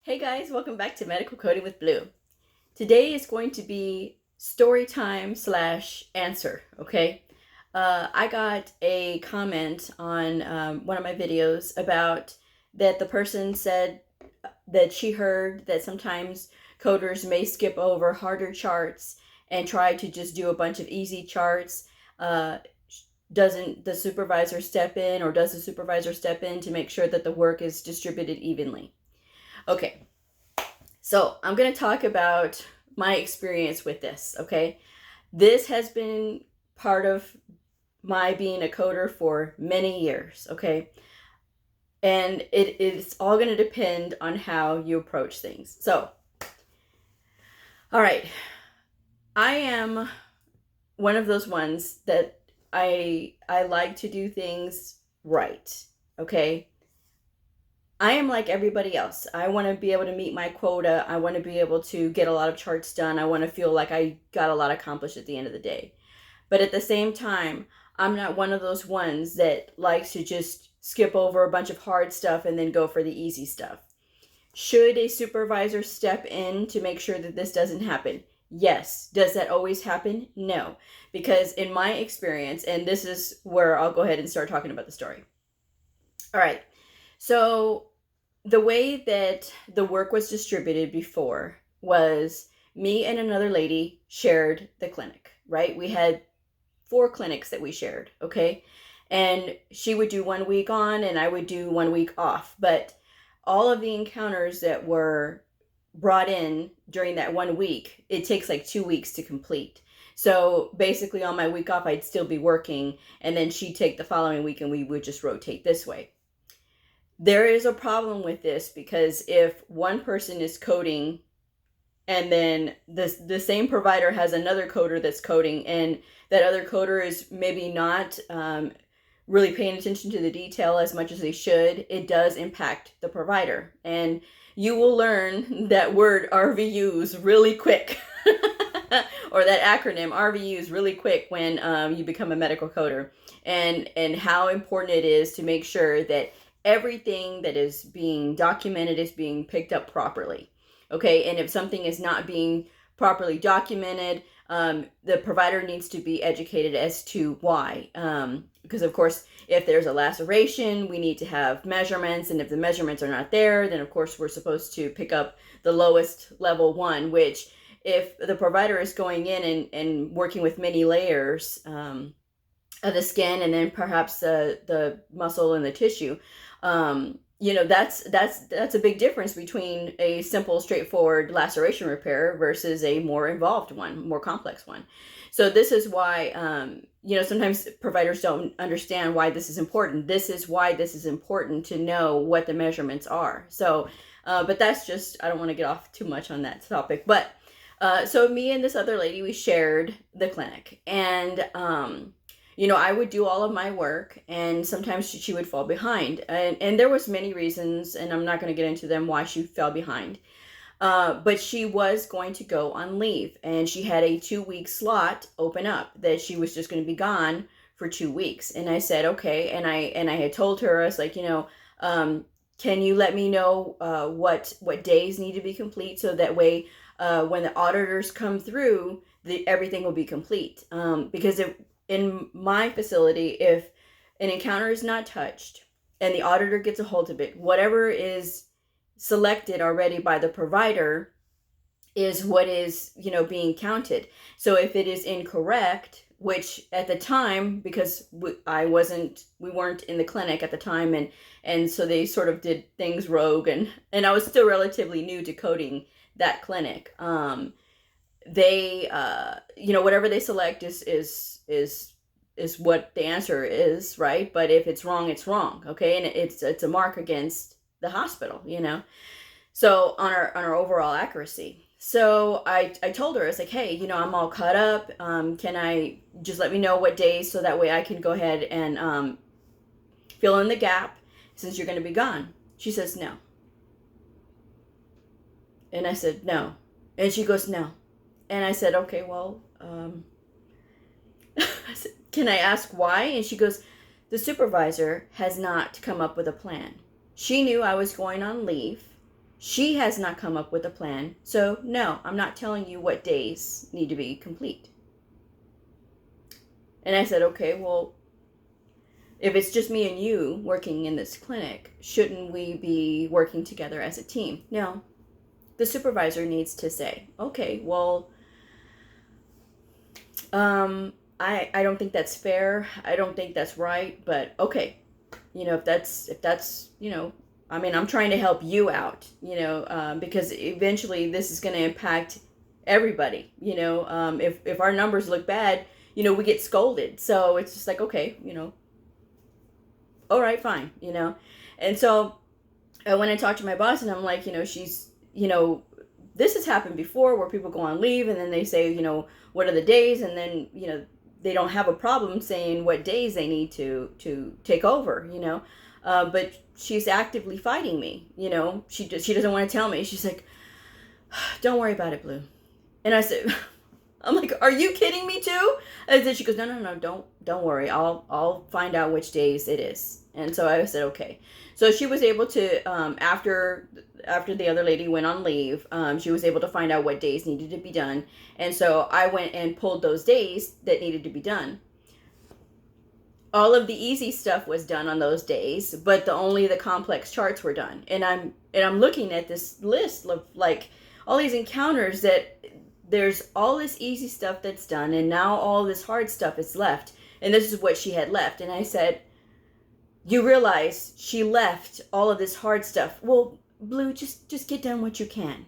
Hey guys, welcome back to Medical Coding with Blue. Today is going to be story time / answer, okay? I got a comment on one of my videos about that the person said that she heard that sometimes coders may skip over harder charts and try to just do a bunch of easy charts. Doesn't the supervisor step in, or does the supervisor step in to make sure that the work is distributed evenly? Okay. So I'm going to talk about my experience with this, okay? This has been part of my being a coder for many years, okay? And it's all going to depend on how you approach things. So, all right. I am one of those ones that I like to do things right, okay? I am like everybody else. I want to be able to meet my quota. I want to be able to get a lot of charts done. I want to feel like I got a lot accomplished at the end of the day. But at the same time, I'm not one of those ones that likes to just skip over a bunch of hard stuff and then go for the easy stuff. Should a supervisor step in to make sure that this doesn't happen? Yes. Does that always happen? No. Because in my experience, and this is where I'll go ahead and start talking about the story. All right. So the way that the work was distributed before was me and another lady shared the clinic, right? We had 4 clinics that we shared, okay? And she would do 1 week on and I would do 1 week off. But all of the encounters that were brought in during that 1 week, it takes like 2 weeks to complete. So basically on my week off, I'd still be working, and then she'd take the following week and we would just rotate this way. There is a problem with this because if one person is coding and then the same provider has another coder that's coding, and that other coder is maybe not really paying attention to the detail as much as they should, it does impact the provider. And you will learn that word RVUs really quick, or that acronym RVUs really quick when you become a medical coder, and how important it is to make sure that everything that is being documented is being picked up properly. Okay, and if something is not being properly documented, the provider needs to be educated as to why. Because of course, if there's a laceration, we need to have measurements, and if the measurements are not there, then of course we're supposed to pick up the lowest level one, which if the provider is going in and working with many layers of the skin, and then perhaps the muscle and the tissue, that's a big difference between a simple, straightforward laceration repair versus a more involved one, more complex one. So this is why, sometimes providers don't understand why this is important. This is why this is important to know what the measurements are. So, but that's just, I don't want to get off too much on that topic. But so me and this other lady, we shared the clinic, and I would do all of my work, and sometimes she would fall behind. And there was many reasons, and I'm not going to get into them, why she fell behind. But she was going to go on leave, and she had a 2-week slot open up that she was just going to be gone for 2 weeks. And I said, okay. And I had told her, I was like, can you let me know what days need to be complete, so that way when the auditors come through, everything will be complete. Because in my facility, if an encounter is not touched and the auditor gets a hold of it, whatever is selected already by the provider is what is, being counted. So if it is incorrect, which at the time, because we weren't in the clinic at the time, and so they sort of did things rogue, and I was still relatively new to coding that clinic. They whatever they select is what the answer is, right? But if it's wrong, it's wrong, okay? And it's a mark against the hospital, so on our overall accuracy. So I told her, I was like, hey, I'm all caught up, can I just let me know what days, so that way I can go ahead and fill in the gap since you're going to be gone. She says no. And I said no. And she goes no. And I said, okay, well, I said, can I ask why? And she goes, the supervisor has not come up with a plan. She knew I was going on leave, She has not come up with a plan. So no, I'm not telling you what days need to be complete. And I said, okay, well, if it's just me and you working in this clinic, shouldn't we be working together as a team? No. The supervisor needs to say, okay, well, I don't think that's fair. I don't think that's right, but okay. If that's, I mean, I'm trying to help you out, because eventually this is going to impact everybody, if our numbers look bad, we get scolded. So it's just like, okay, all right, fine, And so when I talked to my boss and I'm like, she's, this has happened before where people go on leave and then they say, what are the days? And then, they don't have a problem saying what days they need to take over, but she's actively fighting me, she doesn't want to tell me. She's like, don't worry about it, Blue. And I said, I'm like, are you kidding me too? And then she goes, no, don't worry. I'll find out which days it is. And so I said, okay. So she was able to, after the other lady went on leave, she was able to find out what days needed to be done. And so I went and pulled those days that needed to be done. All of the easy stuff was done on those days, but only the complex charts were done. And I'm looking at this list of like all these encounters that there's all this easy stuff that's done, and now all this hard stuff is left. And this is what she had left. And I said, you realize she left all of this hard stuff. Well, Blue, just get done what you can.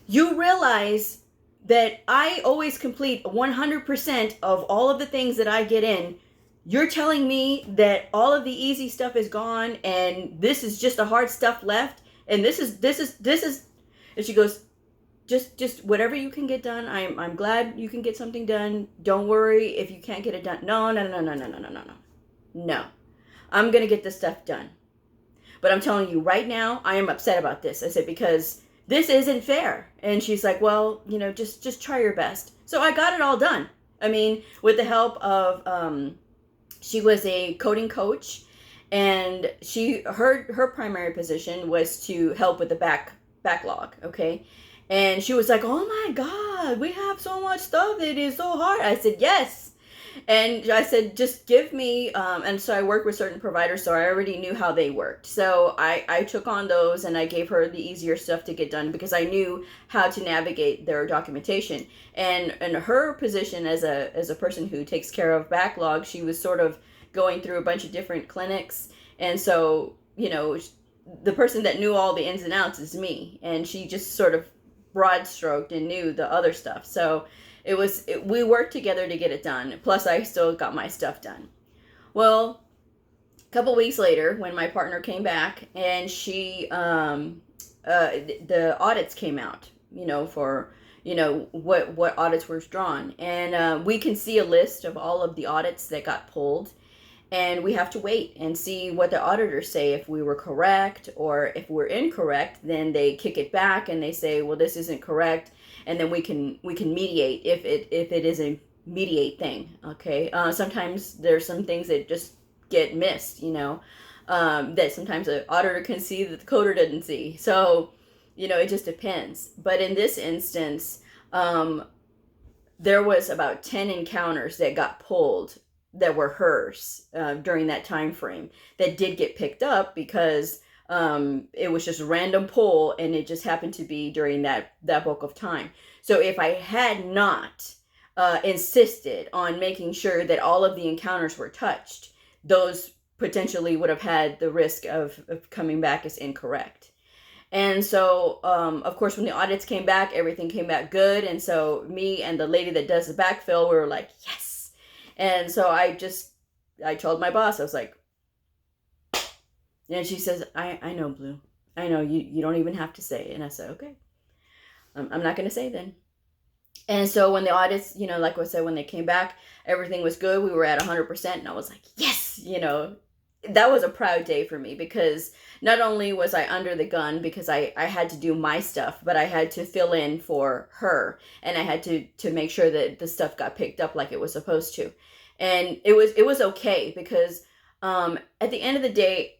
You realize that I always complete 100% of all of the things that I get in. You're telling me that all of the easy stuff is gone and this is just the hard stuff left. And this is, and she goes, just whatever you can get done. I'm glad you can get something done. Don't worry if you can't get it done. No. No. I'm going to get this stuff done. But I'm telling you right now, I am upset about this. I said, because this isn't fair. And she's like, well, just try your best. So I got it all done. I mean, with the help of, she was a coding coach, and her primary position was to help with the backlog. Okay. And she was like, oh my God, we have so much stuff. It is so hard. I said, yes. And I said, just give me, and so I worked with certain providers, so I already knew how they worked. So I took on those and I gave her the easier stuff to get done because I knew how to navigate their documentation. And her position as a person who takes care of backlog, she was sort of going through a bunch of different clinics. And so, the person that knew all the ins and outs is me. And she just sort of broad stroked and knew the other stuff. So we worked together to get it done. Plus I still got my stuff done. Well, a couple weeks later when my partner came back and she, the audits came out, for, what audits were drawn. And we can see a list of all of the audits that got pulled. And we have to wait and see what the auditors say. If we were correct or if we're incorrect, then they kick it back and they say, well, this isn't correct. And then we can mediate if it is a mediate thing. Okay. Sometimes there's some things that just get missed, that sometimes an auditor can see that the coder didn't see. So, it just depends. But in this instance, there was about 10 encounters that got pulled that were hers during that time frame that did get picked up because it was just a random pull and it just happened to be during that bulk of time. So if I had not insisted on making sure that all of the encounters were touched, those potentially would have had the risk of coming back as incorrect. And so, of course, when the audits came back, everything came back good. And so me and the lady that does the backfill, we were like, yes. And so I told my boss, I was like, and she says, I know, Blue. I know, you don't even have to say it. And I said, okay, I'm not going to say then. And so when the audits, like I said, when they came back, everything was good. We were at 100%. And I was like, yes, that was a proud day for me because not only was I under the gun because I had to do my stuff, but I had to fill in for her and I had to make sure that the stuff got picked up like it was supposed to. And it was okay because At the end of the day,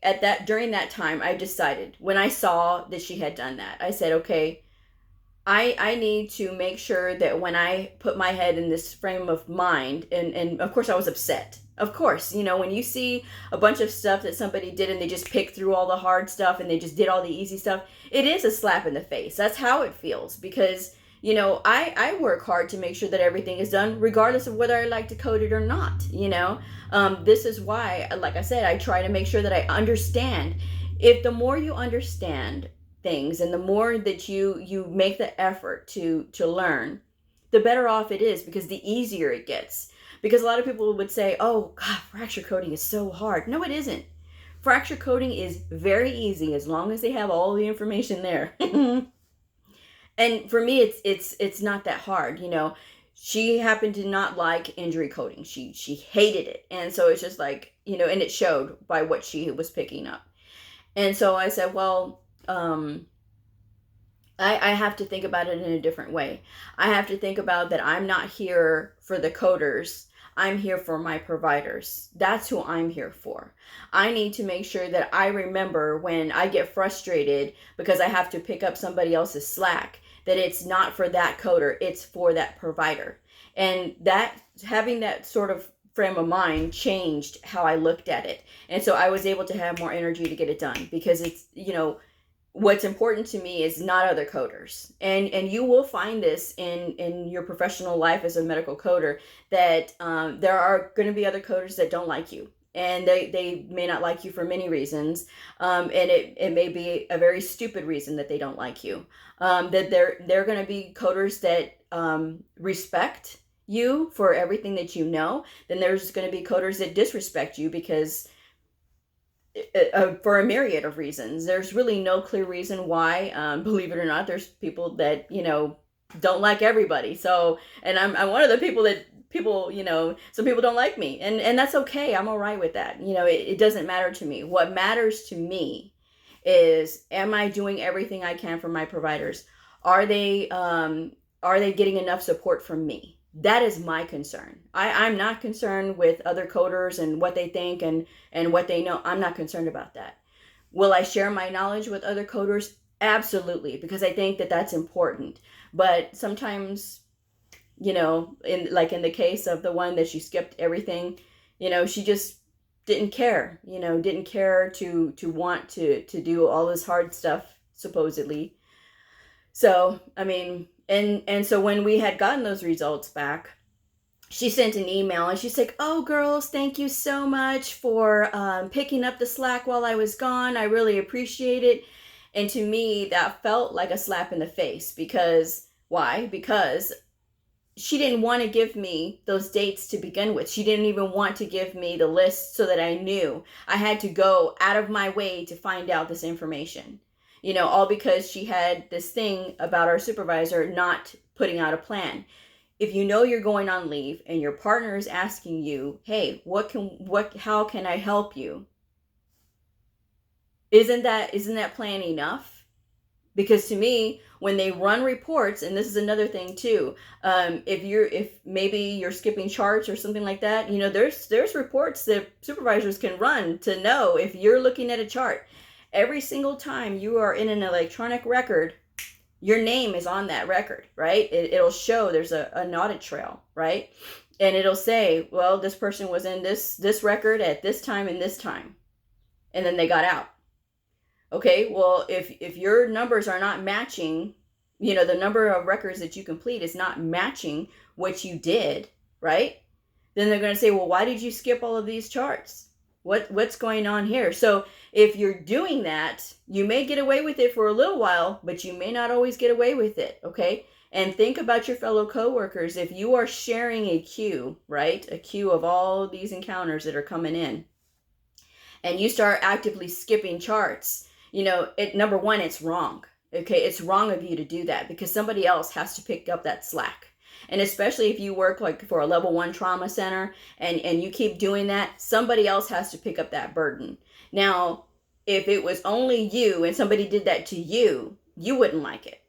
during that time, I decided, when I saw that she had done that, I said, okay, I need to make sure that when I put my head in this frame of mind, and of course I was upset. Of course, when you see a bunch of stuff that somebody did and they just picked through all the hard stuff and they just did all the easy stuff, it is a slap in the face. That's how it feels, because I work hard to make sure that everything is done regardless of whether I like to code it or not. This is why, like I said, I try to make sure that I understand. If the more you understand things and the more that you make the effort to learn, the better off it is, because the easier it gets. Because a lot of people would say, oh God, fracture coding is so hard. No, it isn't. Fracture coding is very easy as long as they have all the information there. And for me, it's not that hard. She happened to not like injury coding. She hated it. And so it's just like, and it showed by what she was picking up. And so I said, well, I have to think about it in a different way. I have to think about that I'm not here for the coders. I'm here for my providers. That's who I'm here for. I need to make sure that I remember when I get frustrated because I have to pick up somebody else's slack, that it's not for that coder, it's for that provider. And that, having that sort of frame of mind changed how I looked at it. And so I was able to have more energy to get it done, because it's, what's important to me is not other coders. And you will find this in your professional life as a medical coder, that there are going to be other coders that don't like you. And they may not like you for many reasons. And it may be a very stupid reason that they don't like you. That they're going to be coders that respect you for everything that you know. Then there's going to be coders that disrespect you because for a myriad of reasons. There's really no clear reason why. Believe it or not, there's people that don't like everybody. So, and I'm one of the people that some people don't like me, and that's okay. I'm all right with that. It doesn't matter to me. What matters to me is, am I doing everything I can for my providers? Are they getting enough support from me? That is my concern. I'm not concerned with other coders and what they think and what they know. I'm not concerned about that. Will I share my knowledge with other coders? Absolutely, because I think that that's important. But sometimes, in the case of the one that she skipped everything, she just didn't care, didn't care to want to do all this hard stuff, supposedly. So, I mean, and so when we had gotten those results back, she sent an email and she's like, oh, girls, thank you so much for picking up the slack while I was gone. I really appreciate it. And to me, that felt like a slap in the face. Because why? Because she didn't want to give me those dates to begin with. She didn't even want to give me the list so that I knew. I had to go out of my way to find out this information. All because she had this thing about our supervisor not putting out a plan. If you're going on leave and your partner is asking you, hey, how can I help you? Isn't that plan enough? Because to me, when they run reports, and this is another thing too, if maybe you're skipping charts or something like that, there's reports that supervisors can run to know if you're looking at a chart. Every single time you are in an electronic record, your name is on that record, right? It'll show there's an audit trail, right? And it'll say, well, this person was in this record at this time and this time, and then they got out. Okay, well, if your numbers are not matching, the number of records that you complete is not matching what you did, right? Then they're going to say, well, why did you skip all of these charts? What's going on here? So if you're doing that, you may get away with it for a little while, but you may not always get away with it, okay? And think about your fellow coworkers. If you are sharing a queue, right? A queue of all these encounters that are coming in, and you start actively skipping charts, number one, it's wrong. Okay, it's wrong of you to do that, because somebody else has to pick up that slack. And especially if you work like for a level 1 trauma center and you keep doing that, somebody else has to pick up that burden. Now, if it was only you and somebody did that to you, you wouldn't like it.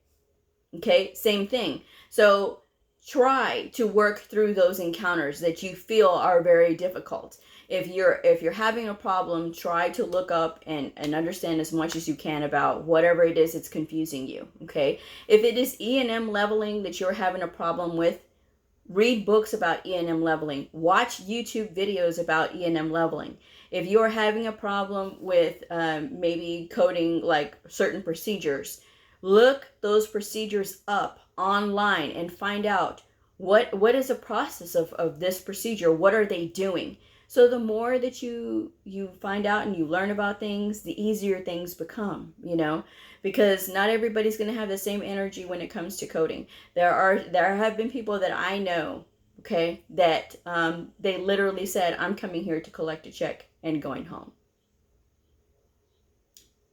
Okay, same thing. So try to work through those encounters that you feel are very difficult. If you're having a problem, try to look up and understand as much as you can about whatever it is that's confusing you. Okay, if it is E&M leveling that you're having a problem with, read books about E&M leveling, watch YouTube videos about E&M leveling. If you're having a problem with maybe coding like certain procedures, look those procedures up online and find out what is the process of this procedure. What are they doing? So the more that you find out and you learn about things, the easier things become, because not everybody's going to have the same energy when it comes to coding. There have been people that I know, okay, that they literally said, I'm coming here to collect a check and going home.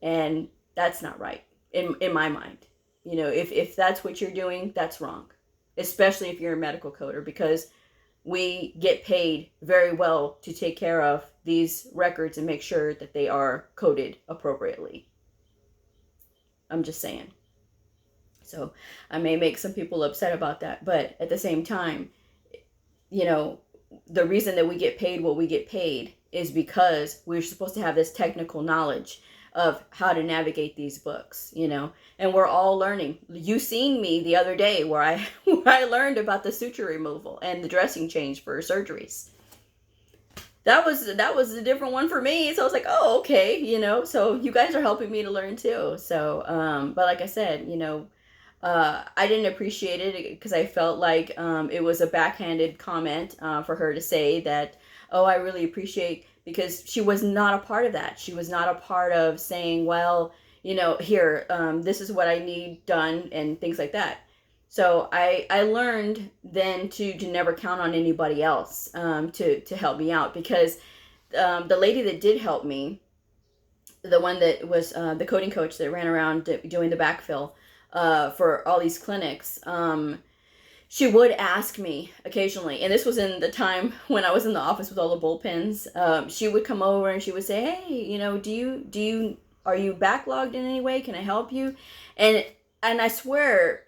And that's not right in my mind. If that's what you're doing, that's wrong, especially if you're a medical coder, because we get paid very well to take care of these records and make sure that they are coded appropriately. I'm just saying. So I may make some people upset about that, but at the same time, the reason that we get paid what we get paid is because we're supposed to have this technical knowledge of how to navigate these books, and we're all learning. You seen me the other day where I learned about the suture removal and the dressing change for surgeries. That was a different one for me. So I was like, oh, okay, so you guys are helping me to learn too. So, but like I said, I didn't appreciate it because I felt like it was a backhanded comment for her to say that, oh, I really appreciate, because she was not a part of that. She was not a part of saying, well, here, this is what I need done and things like that. So I learned then to never count on anybody else to help me out, because the lady that did help me, the one that was the coding coach that ran around doing the backfill for all these clinics, she would ask me occasionally, and this was in the time when I was in the office with all the bullpens. She would come over and she would say, hey, are you backlogged in any way? Can I help you? And I swear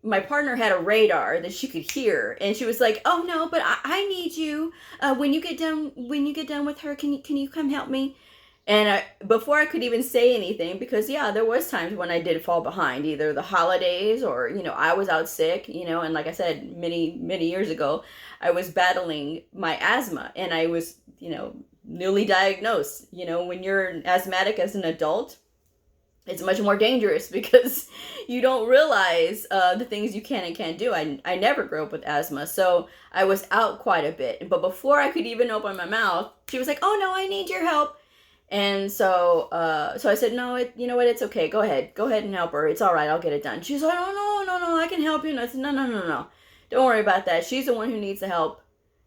my partner had a radar that she could hear, and she was like, oh no, but I need you. When you get done with her, can you come help me? And before I could even say anything, because there was times when I did fall behind, either the holidays or, I was out sick, and like I said, many, many years ago, I was battling my asthma, and I was, newly diagnosed. When you're asthmatic as an adult, it's much more dangerous because you don't realize the things you can and can't do. I never grew up with asthma, so I was out quite a bit. But before I could even open my mouth, she was like, oh no, I need your help. And so I said, no, you know what, it's okay. Go ahead and help her. It's all right. I'll get it done. She's like, oh, no, I can help you. And I said, no. Don't worry about that. She's the one who needs the help.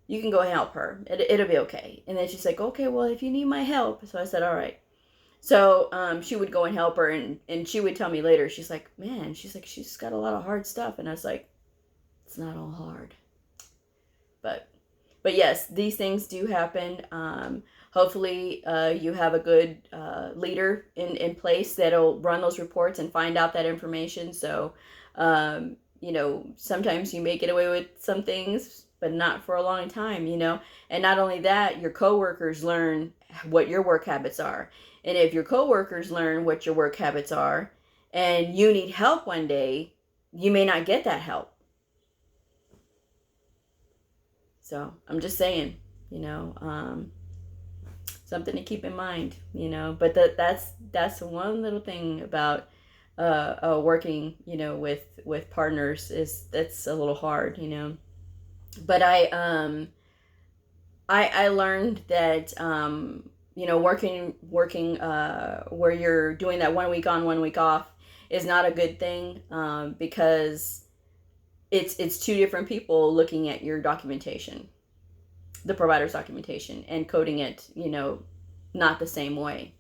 You can go help her. It'll be okay. And then she's like, okay, well, if you need my help. So I said, all right. So she would go and help her, and she would tell me later, she's like, man, she's got a lot of hard stuff. And I was like, it's not all hard. But yes, these things do happen. Hopefully you have a good leader in place that'll run those reports and find out that information. So, sometimes you may get away with some things, but not for a long time, And not only that, your coworkers learn what your work habits are. And if your coworkers learn what your work habits are and you need help one day, you may not get that help. So I'm just saying, something to keep in mind, but that's one little thing about working, with partners, is that's a little hard, but I learned that, working where you're doing that 1 week on, 1 week off is not a good thing, because it's two different people looking at your documentation, the provider's documentation, and coding it, not the same way.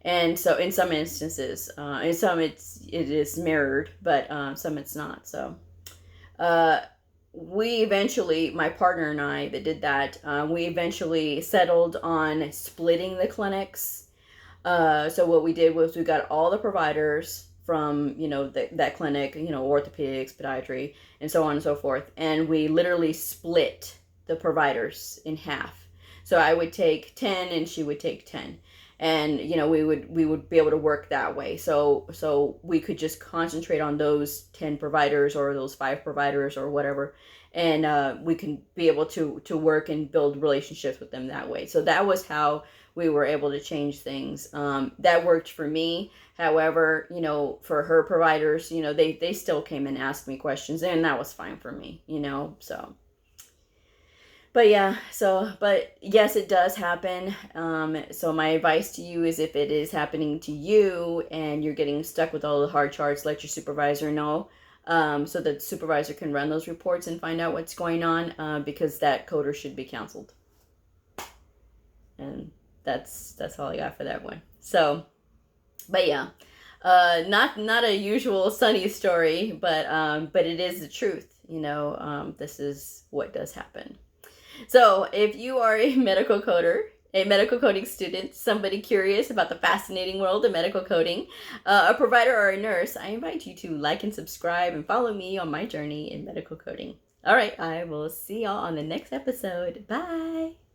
And so in some instances, in some it is mirrored, but some it's not. So we eventually, my partner and I that did that, we eventually settled on splitting the clinics. So what we did was we got all the providers from, that clinic, orthopedics, podiatry, and so on and so forth. And we literally split the providers in half. So I would take 10 and she would take 10. And, we would be able to work that way. So we could just concentrate on those 10 providers or those 5 providers or whatever. And we can be able to work and build relationships with them that way. So that was how we were able to change things. That worked for me. However, for her providers, they still came and asked me questions, and that was fine for me, so. But yeah, but yes, it does happen. So my advice to you is, if it is happening to you and you're getting stuck with all the hard charts, let your supervisor know, so that the supervisor can run those reports and find out what's going on, because that coder should be counseled. And that's all I got for that one. So, but yeah, not a usual sunny story, but it is the truth. This is what does happen. So if you are a medical coder, a medical coding student, somebody curious about the fascinating world of medical coding, a provider or a nurse, I invite you to like and subscribe and follow me on my journey in medical coding. All right, I will see y'all on the next episode. Bye.